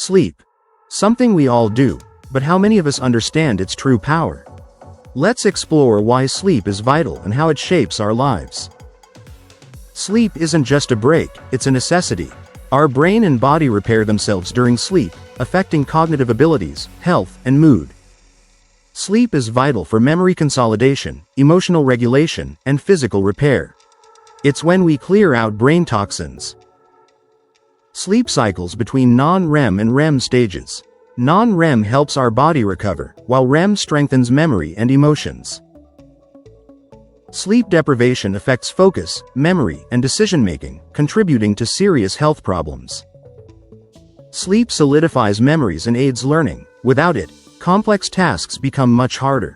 Sleep. Something we all do, but how many of us understand its true power? Let's explore why sleep is vital and how it shapes our lives. Sleep isn't just a break, it's a necessity. Our brain and body repair themselves during sleep, affecting cognitive abilities, health, and mood. Sleep is vital for memory consolidation, emotional regulation, and physical repair. It's when we clear out brain toxins. Sleep cycles between non-REM and REM stages. Non-REM helps our body recover, while REM strengthens memory and emotions. Sleep deprivation affects focus, memory, and decision-making, contributing to serious health problems. Sleep solidifies memories and aids learning. Without it, complex tasks become much harder.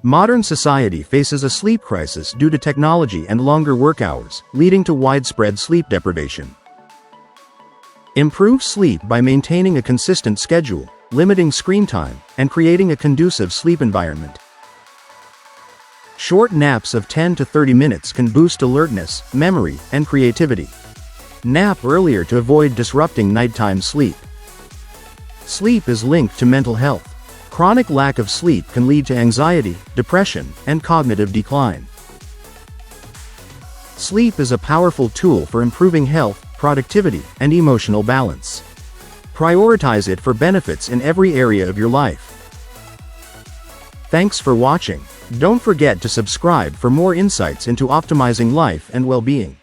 Modern society faces a sleep crisis due to technology and longer work hours, leading to widespread sleep deprivation. Improve sleep by maintaining a consistent schedule, limiting screen time, and creating a conducive sleep environment. Short naps of 10 to 30 minutes can boost alertness, memory, and creativity. Nap earlier to avoid disrupting nighttime sleep. Sleep is linked to mental health. Chronic lack of sleep can lead to anxiety, depression, and cognitive decline. Sleep is a powerful tool for improving health, productivity, and emotional balance. Prioritize it for benefits in every area of your life. Thanks for watching. Don't forget to subscribe for more insights into optimizing life and well-being.